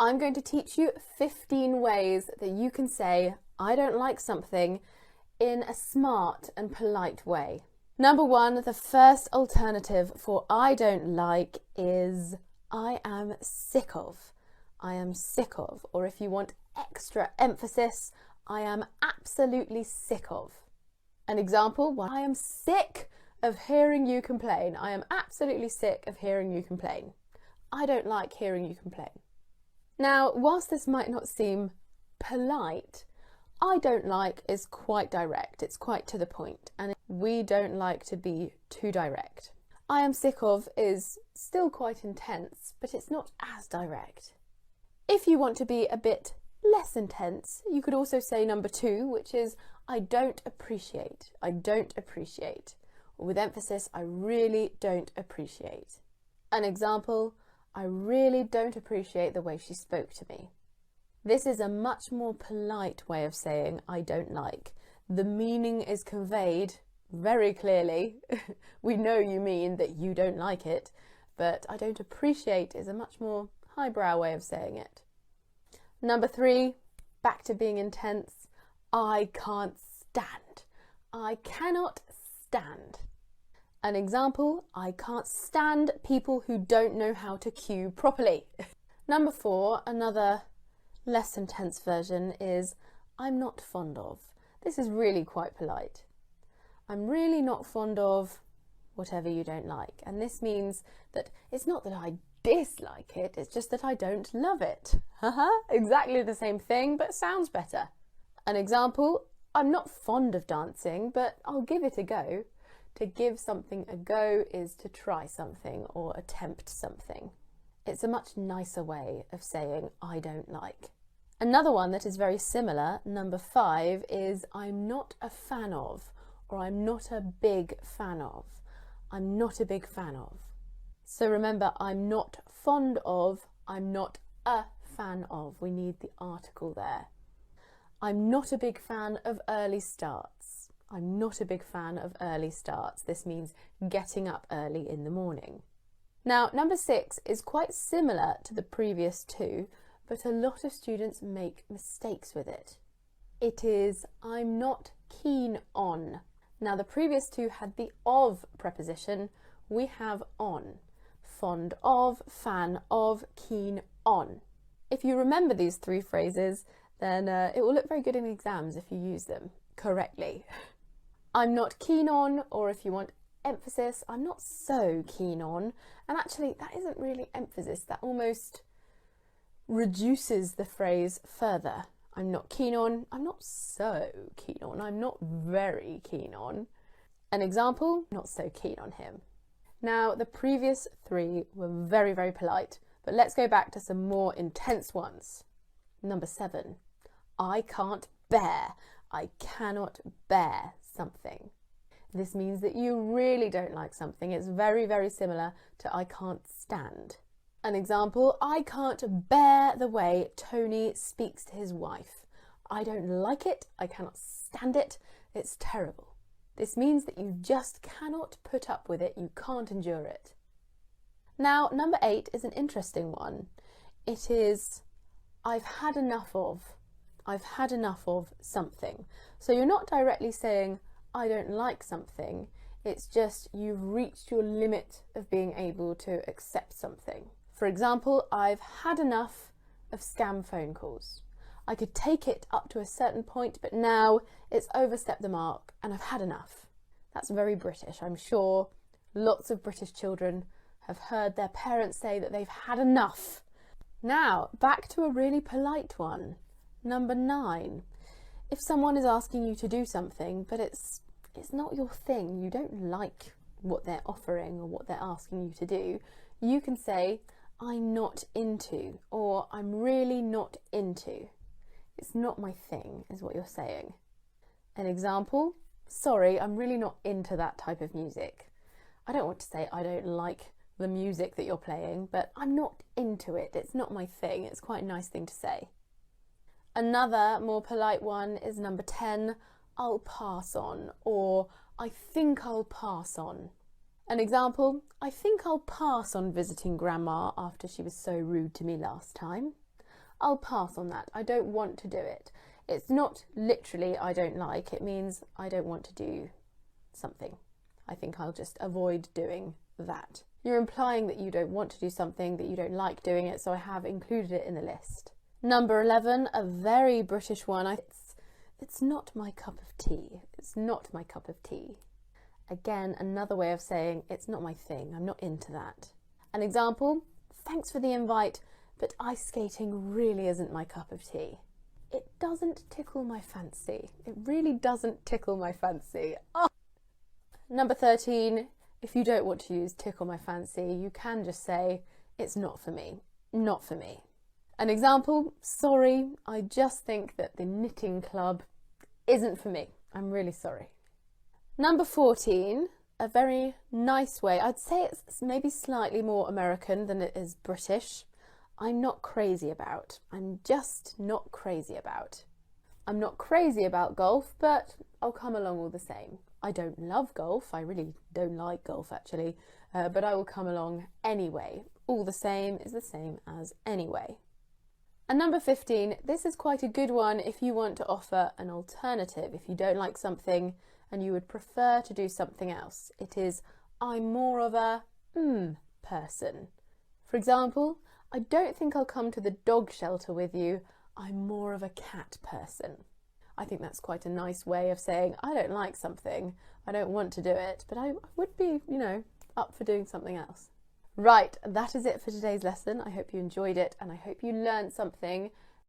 I'm going to teach you 15 ways that you can say, I don't like something in a smart and polite way. Number 1, the first alternative for I don't like is I am sick of. I am sick of. Or if you want extra emphasis, I am absolutely sick of. An example, well, I am sick of hearing you complain. I am absolutely sick of hearing you complain. I don't like hearing you complain. Now, whilst this might not seem polite, I don't like is quite direct. It's quite to the point, and we don't like to be too direct. I am sick of is still quite intense, but it's not as direct. If you want to be a bit less intense, you could also say number 2, which is I don't appreciate. I don't appreciate. Or with emphasis, I really don't appreciate. An example, I really don't appreciate the way she spoke to me. This is a much more polite way of saying I don't like. The meaning is conveyed very clearly. We know you mean that you don't like it, but I don't appreciate is a much more highbrow way of saying it. Number 3, back to being intense. I can't stand. I cannot stand. An example, I can't stand people who don't know how to cue properly. Number 4, another less intense version is I'm not fond of. This is really quite polite. I'm really not fond of whatever you don't like. And this means that it's not that I dislike it, it's just that I don't love it. Haha, exactly the same thing, but sounds better. An example, I'm not fond of dancing, but I'll give it a go. To give something a go is to try something or attempt something. It's a much nicer way of saying I don't like. Another one that is very similar, number 5, is I'm not a fan of, or I'm not a big fan of. I'm not a big fan of. So remember, I'm not fond of, I'm not a fan of. We need the article there. I'm not a big fan of early starts. I'm not a big fan of early starts. This means getting up early in the morning. Now, number 6 is quite similar to the previous 2, but a lot of students make mistakes with it. It is I'm not keen on. Now, the previous 2 had the of preposition. We have on. Fond of, fan of, keen on. If you remember these 3 phrases, then it will look very good in exams if you use them correctly. I'm not keen on, or if you want emphasis, I'm not so keen on. And actually, that isn't really emphasis. That almost reduces the phrase further. I'm not keen on, I'm not so keen on, I'm not very keen on. An example, not so keen on him. Now, the previous 3 were very, very polite, but let's go back to some more intense ones. Number 7, I can't bear. I cannot bear something. This means that you really don't like something. It's very, very similar to I can't stand. An example, I can't bear the way Tony speaks to his wife. I don't like it. I cannot stand it. It's terrible. This means that you just cannot put up with it. You can't endure it. Now, number 8 is an interesting one. It is I've had enough of. I've had enough of something. So you're not directly saying I don't like something. It's just you've reached your limit of being able to accept something. For example, I've had enough of scam phone calls. I could take it up to a certain point, but now it's overstepped the mark and I've had enough. That's very British. I'm sure lots of British children have heard their parents say that they've had enough. Now, back to a really polite one. Number 9. If someone is asking you to do something, but it's not your thing, you don't like what they're offering or what they're asking you to do, you can say, I'm not into, or I'm really not into. It's not my thing, is what you're saying. An example, sorry, I'm really not into that type of music. I don't want to say I don't like the music that you're playing, but I'm not into it. It's not my thing. It's quite a nice thing to say. Another more polite one is number 10, I'll pass on, or I think I'll pass on. An example, I think I'll pass on visiting Grandma after she was so rude to me last time. I'll pass on that. I don't want to do it. It's not literally I don't like, it means I don't want to do something. I think I'll just avoid doing that. You're implying that you don't want to do something, that you don't like doing it, so I have included it in the list. Number 11, a very British one. It's not my cup of tea. It's not my cup of tea. Again, another way of saying it's not my thing. I'm not into that. An example, thanks for the invite, but ice skating really isn't my cup of tea. It doesn't tickle my fancy. It really doesn't tickle my fancy. Oh. Number 13, if you don't want to use tickle my fancy, you can just say, it's not for me. Not for me. An example, sorry, I just think that the knitting club isn't for me. I'm really sorry. Number 14, a very nice way. I'd say it's maybe slightly more American than it is British. I'm not crazy about. I'm just not crazy about. I'm not crazy about golf, but I'll come along all the same. I don't love golf. I really don't like golf, actually. But I will come along anyway. All the same is the same as anyway. And number 15, this is quite a good one if you want to offer an alternative. If you don't like something and you would prefer to do something else. It is, I'm more of a person. For example, I don't think I'll come to the dog shelter with you. I'm more of a cat person. I think that's quite a nice way of saying, I don't like something, I don't want to do it, but I would be, up for doing something else. Right, that is it for today's lesson. I hope you enjoyed it and I hope you learned something.